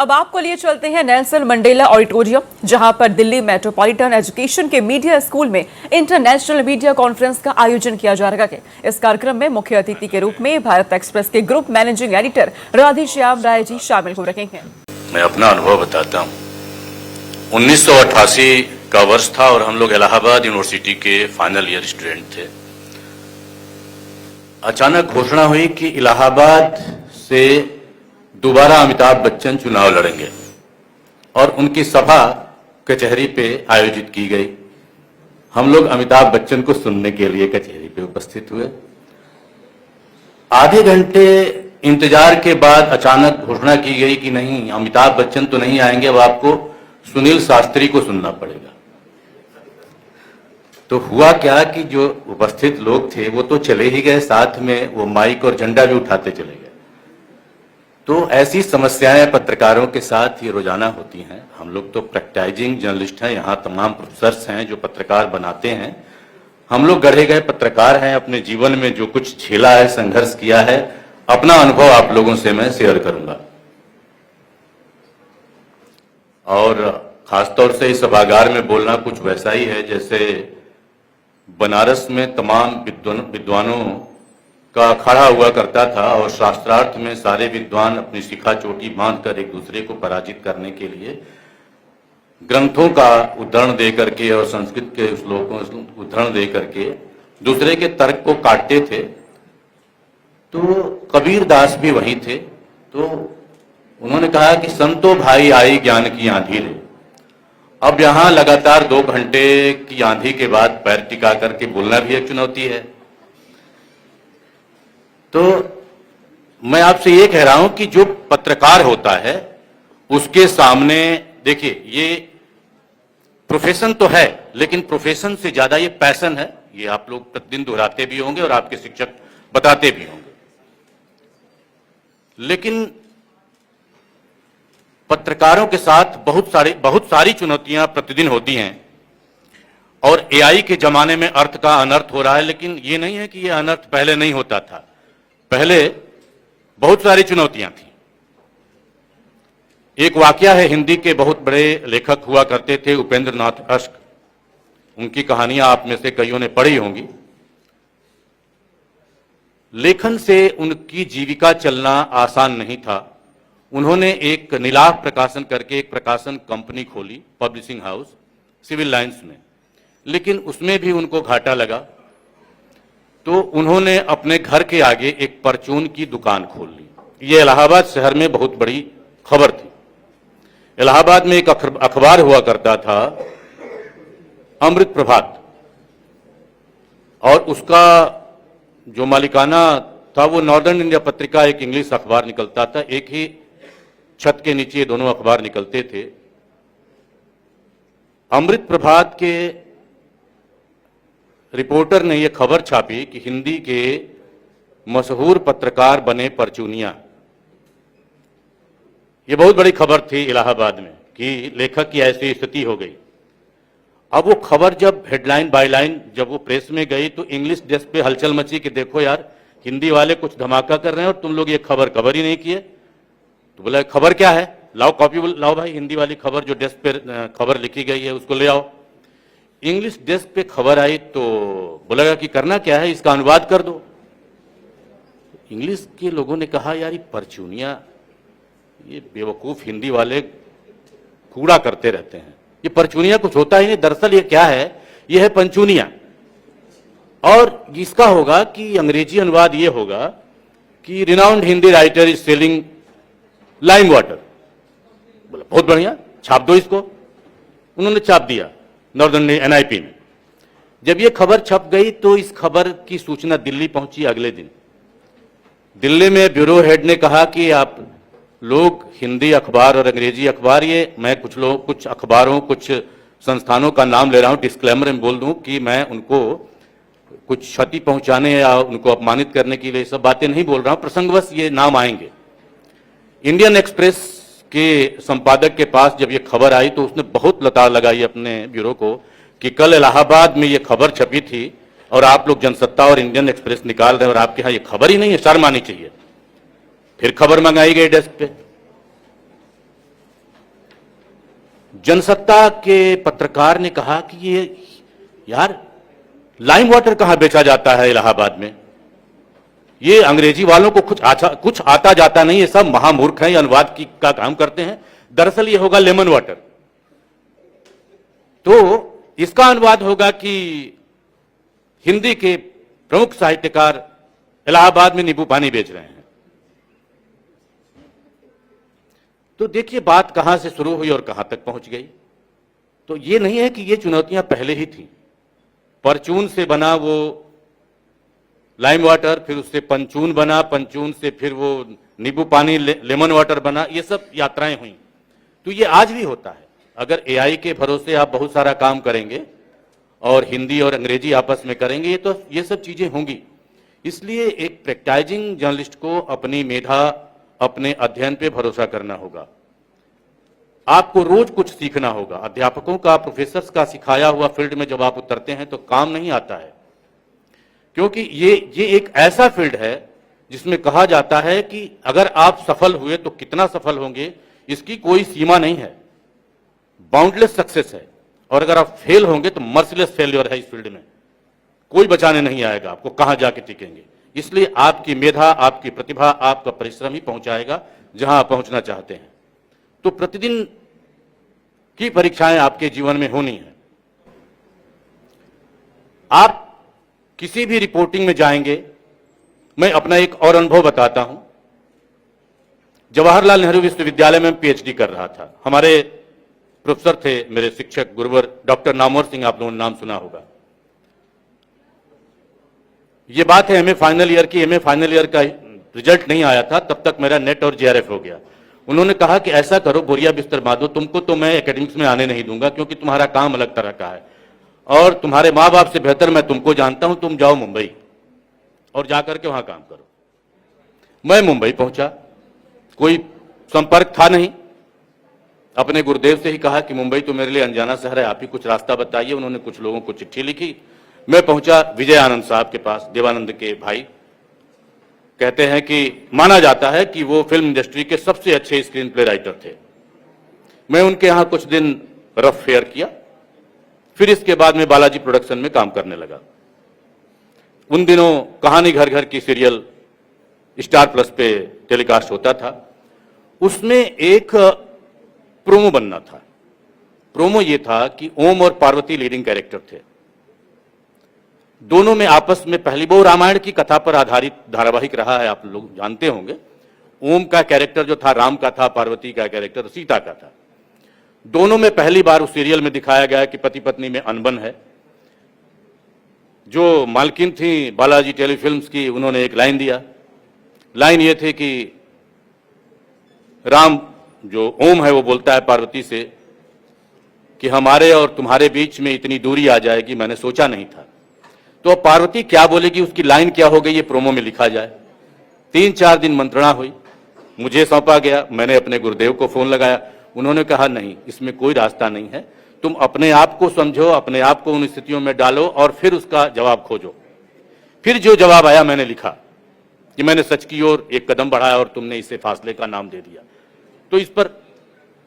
अब आपको लिए चलते हैं नेल्सन मंडेला ऑडिटोरियम, जहां पर दिल्ली मेट्रोपॉलिटन एजुकेशन के मीडिया स्कूल में इंटरनेशनल मीडिया कॉन्फ्रेंस का आयोजन किया जा रहा है। इस कार्यक्रम में मुख्य अतिथि के रूप में भारत एक्सप्रेस के group managing editor Radheshyam Rai ji शामिल हो रहे हैं। मैं अपना अनुभव बताता हूँ। 1988 का वर्ष था और हम लोग इलाहाबाद यूनिवर्सिटी के फाइनल ईयर स्टूडेंट थे। अचानक घोषणा हुई कि इलाहाबाद से दोबारा अमिताभ बच्चन चुनाव लड़ेंगे और उनकी सभा कचहरी पे आयोजित की गई। हम लोग अमिताभ बच्चन को सुनने के लिए कचहरी पे उपस्थित हुए। आधे घंटे इंतजार के बाद अचानक घोषणा की गई कि नहीं, अमिताभ बच्चन तो नहीं आएंगे, अब आपको सुनील शास्त्री को सुनना पड़ेगा। तो हुआ क्या कि जो उपस्थित लोग थे वो तो चले ही गए, साथ में वो माइक और झंडा भी उठाते चले गए। तो ऐसी समस्याएं पत्रकारों के साथ ये रोजाना होती हैं। हम लोग तो प्रैक्टिसिंग जर्नलिस्ट हैं, यहाँ तमाम प्रोफेसर्स हैं जो पत्रकार बनाते हैं। हम लोग गढ़े गए पत्रकार हैं, अपने जीवन में जो कुछ झेला है, संघर्ष किया है, अपना अनुभव आप लोगों से मैं शेयर करूंगा। और खासतौर से इस सभागार में बोलना कुछ वैसा ही है जैसे बनारस में तमाम विद्वानों का अखाड़ा हुआ करता था और शास्त्रार्थ में सारे विद्वान अपनी शिखा चोटी बांधकर एक दूसरे को पराजित करने के लिए ग्रंथों का उद्धरण दे करके और संस्कृत के श्लोकों उद्धरण दे करके दूसरे के तर्क को काटते थे। तो कबीर दास भी वही थे। तो उन्होंने कहा कि संतो भाई आई ज्ञान की आंधी रे। अब यहां लगातार 2 घंटे की आंधी के बाद पैर टिका करके बोलना भी एक चुनौती है। तो मैं आपसे ये कह रहा हूं कि जो पत्रकार होता है उसके सामने, देखिए, ये प्रोफेशन तो है लेकिन प्रोफेशन से ज्यादा ये पैशन है। ये आप लोग प्रतिदिन दोहराते भी होंगे और आपके शिक्षक बताते भी होंगे। लेकिन पत्रकारों के साथ बहुत सारी चुनौतियां प्रतिदिन होती हैं और एआई के जमाने में अर्थ का अनर्थ हो रहा है। लेकिन ये नहीं है कि ये अनर्थ पहले नहीं होता था, पहले बहुत सारी चुनौतियां थी। एक वाकया है, हिंदी के बहुत बड़े लेखक हुआ करते थे उपेंद्र नाथ अश्क। उनकी कहानियां आप में से कईयों ने पढ़ी होंगी। लेखन से उनकी जीविका चलना आसान नहीं था। उन्होंने एक नीलाभ प्रकाशन करके एक प्रकाशन कंपनी खोली, पब्लिशिंग हाउस, सिविल लाइंस में, लेकिन उसमें भी उनको घाटा लगा। तो उन्होंने अपने घर के आगे एक परचून की दुकान खोल ली। ये इलाहाबाद शहर में बहुत बड़ी खबर थी। इलाहाबाद में एक अखबार हुआ करता था, अमृत प्रभात, और उसका जो मालिकाना था वो नॉर्दर्न इंडिया पत्रिका, एक इंग्लिश अखबार निकलता था। एक ही छत के नीचे दोनों अखबार निकलते थे। अमृत प्रभात के रिपोर्टर ने यह खबर छापी कि हिंदी के मशहूर पत्रकार बने परचूनिया। यह बहुत बड़ी खबर थी इलाहाबाद में कि लेखक की ऐसी स्थिति हो गई। अब वो खबर जब हेडलाइन बायलाइन जब वो प्रेस में गई तो इंग्लिश डेस्क पे हलचल मची कि देखो यार, हिंदी वाले कुछ धमाका कर रहे हैं और तुम लोग ये खबर कवर ही नहीं किए। तो बोला खबर क्या है, लाओ कॉपी लाओ भाई, हिंदी वाली खबर जो डेस्क पे खबर लिखी गई है उसको ले आओ। इंग्लिश डेस्क पे खबर आई तो बोला कि करना क्या है, इसका अनुवाद कर दो। इंग्लिश के लोगों ने कहा यार, ये परचूनिया, ये बेवकूफ हिंदी वाले कूड़ा करते रहते हैं, ये परचूनिया कुछ होता ही नहीं। दरअसल ये क्या है, ये है पंचूनिया। और इसका होगा कि अंग्रेजी अनुवाद ये होगा कि renowned Hindi writer is selling lime water. बोला बहुत बढ़िया, छाप दो इसको। उन्होंने छाप दिया नॉर्दर्न एनआईपी में। जब ये खबर छप गई तो इस खबर की सूचना दिल्ली पहुंची। अगले दिन दिल्ली में ब्यूरो हेड ने कहा कि आप लोग हिंदी अखबार और अंग्रेजी अखबार, ये मैं कुछ अखबारों, कुछ संस्थानों का नाम ले रहा हूं, डिस्क्लेमर में बोल दूं कि मैं उनको कुछ क्षति पहुंचाने या उनको अपमानित करने के लिए सब बातें नहीं बोल रहा हूं, प्रसंगवश ये नाम आएंगे। इंडियन एक्सप्रेस के संपादक के पास जब ये खबर आई तो उसने बहुत लताड़ लगाई अपने ब्यूरो को कि कल इलाहाबाद में ये खबर छपी थी और आप लोग जनसत्ता और इंडियन एक्सप्रेस निकाल रहे हैं और आपके यहां ये खबर ही नहीं है, शर्म आनी चाहिए। फिर खबर मंगाई गई डेस्क पे। जनसत्ता के पत्रकार ने कहा कि ये यार लाइम वाटर कहां बेचा जाता है इलाहाबाद में, ये अंग्रेजी वालों को कुछ आता जाता नहीं है, सब महामूर्ख हैं, ये अनुवाद का काम करते हैं, दरअसल ये होगा लेमन वाटर। तो इसका अनुवाद होगा कि हिंदी के प्रमुख साहित्यकार इलाहाबाद में नींबू पानी बेच रहे हैं। तो देखिए बात कहां से शुरू हुई और कहां तक पहुंच गई। तो ये नहीं है कि ये चुनौतियां पहले ही थी, परचून से बना वो लाइम वाटर, फिर उससे पंचून बना, पंचून से फिर वो नींबू पानी लेमन वाटर बना, ये सब यात्राएं हुई। तो ये आज भी होता है। अगर एआई के भरोसे आप बहुत सारा काम करेंगे और हिंदी और अंग्रेजी आपस में करेंगे तो ये सब चीजें होंगी। इसलिए एक प्रैक्टाइजिंग जर्नलिस्ट को अपनी मेधा, अपने अध्ययन पे भरोसा करना होगा। आपको रोज कुछ सीखना होगा। अध्यापकों का, प्रोफेसर्स का सिखाया हुआ फील्ड में जब आप उतरते हैं तो काम नहीं आता है, क्योंकि ये एक ऐसा फील्ड है जिसमें कहा जाता है कि अगर आप सफल हुए तो कितना सफल होंगे इसकी कोई सीमा नहीं है, बाउंडलेस सक्सेस है। और अगर आप फेल होंगे तो मर्सिलेस फेल्योर है। इस फील्ड में कोई बचाने नहीं आएगा आपको, कहां जाके टिकेंगे। इसलिए आपकी मेधा, आपकी प्रतिभा, आपका परिश्रम ही पहुंचाएगा जहां आप पहुंचना चाहते हैं। तो प्रतिदिन की परीक्षाएं आपके जीवन में होनी है। आप किसी भी रिपोर्टिंग में जाएंगे, मैं अपना एक और अनुभव बताता हूं। जवाहरलाल नेहरू विश्वविद्यालय में पीएचडी कर रहा था। हमारे प्रोफेसर थे, मेरे शिक्षक गुरुवर डॉक्टर नामवर सिंह, आप लोगों ने नाम सुना होगा। ये बात है एमए फाइनल ईयर की। एमए फाइनल ईयर का रिजल्ट नहीं आया था, तब तक मेरा नेट और जेआरएफ हो गया। उन्होंने कहा कि ऐसा करो, बोरिया बिस्तर बांधो, तुमको तो मैं एकेडमिक्स में आने नहीं दूंगा क्योंकि तुम्हारा काम अलग तरह का है और तुम्हारे माँ बाप से बेहतर मैं तुमको जानता हूं, तुम जाओ मुंबई और जाकर के वहां काम करो। मैं मुंबई पहुंचा, कोई संपर्क था नहीं। अपने गुरुदेव से ही कहा कि मुंबई तो मेरे लिए अनजाना शहर है, आप ही कुछ रास्ता बताइए। उन्होंने कुछ लोगों को चिट्ठी लिखी। मैं पहुंचा विजय आनंद साहब के पास, देवानंद के भाई। कहते हैं कि माना जाता है कि वो फिल्म इंडस्ट्री के सबसे अच्छे स्क्रीन प्ले राइटर थे। मैं उनके यहां कुछ दिन रफ फेयर किया, फिर इसके बाद में बालाजी प्रोडक्शन में काम करने लगा। उन दिनों कहानी घर घर की सीरियल स्टार प्लस पे टेलीकास्ट होता था। उसमें एक प्रोमो बनना था। प्रोमो ये था कि ओम और पार्वती लीडिंग कैरेक्टर थे। दोनों में आपस में पहली बार रामायण की कथा पर आधारित धारावाहिक रहा है, आप लोग जानते होंगे। ओम का कैरेक्टर जो था राम का था, पार्वती का कैरेक्टर सीता का था। दोनों में पहली बार उस सीरियल में दिखाया गया कि पति पत्नी में अनबन है। जो मालकिन थी बालाजी टेलीफिल्म्स की, उन्होंने एक लाइन दिया। लाइन ये थी कि राम, जो ओम है, वो बोलता है पार्वती से कि हमारे और तुम्हारे बीच में इतनी दूरी आ जाएगी, मैंने सोचा नहीं था। तो अब पार्वती क्या बोलेगी, उसकी लाइन क्या हो गई, ये प्रोमो में लिखा जाए। 3-4 दिन मंत्रणा हुई, मुझे सौंपा गया। मैंने अपने गुरुदेव को फोन लगाया। उन्होंने कहा नहीं, इसमें कोई रास्ता नहीं है, तुम अपने आप को समझो, अपने आप को उन स्थितियों में डालो और फिर उसका जवाब खोजो। फिर जो जवाब आया मैंने लिखा कि मैंने सच की ओर एक कदम बढ़ाया और तुमने इसे फासले का नाम दे दिया। तो इस पर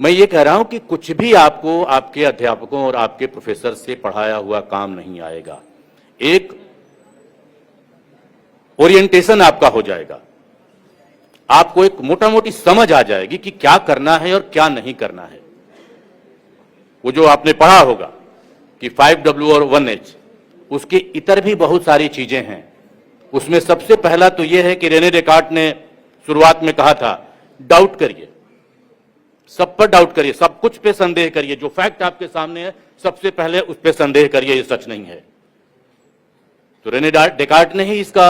मैं ये कह रहा हूं कि कुछ भी आपको आपके अध्यापकों और आपके प्रोफेसर से पढ़ाया हुआ काम नहीं आएगा। एक ओरिएंटेशन आपका हो जाएगा, आपको एक मोटा मोटी समझ आ जाएगी कि क्या करना है और क्या नहीं करना है। वो जो आपने पढ़ा होगा कि 5W और 1H, उसके इतर भी बहुत सारी चीजें हैं। उसमें सबसे पहला तो यह है कि रेने डेकार्ट ने शुरुआत में कहा था, डाउट करिए, सब पर डाउट करिए, सब कुछ पे संदेह करिए। जो फैक्ट आपके सामने है सबसे पहले उस पर संदेह करिए, ये सच नहीं है। तो रेने डेकार्ट ने ही इसका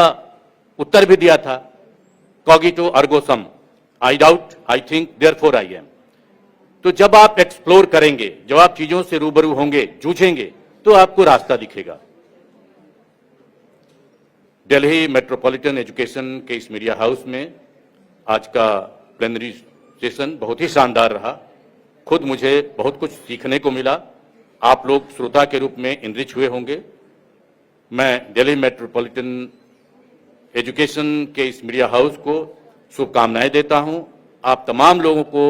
उत्तर भी दिया था, cogito ergo sum, I doubt, I think, therefore I am. तो जब आप एक्सप्लोर करेंगे, जब आप चीजों से रूबरू होंगे, जूझेंगे, तो आपको रास्ता दिखेगा। दिल्ली मेट्रोपॉलिटन एजुकेशन के इस मीडिया हाउस में आज का प्लेनरी सेशन बहुत ही शानदार रहा। खुद मुझे बहुत कुछ सीखने को मिला। आप लोग श्रोता के रूप में इनरिच हुए होंगे। मैं दिल्ली मेट्रोपॉलिटन एजुकेशन के इस मीडिया हाउस को शुभकामनाएं देता हूं। आप तमाम लोगों को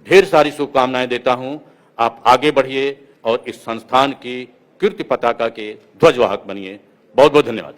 ढेर सारी शुभकामनाएं देता हूं। आप आगे बढ़िए और इस संस्थान की कीर्ति पताका के ध्वजवाहक बनिए। बहुत बहुत धन्यवाद।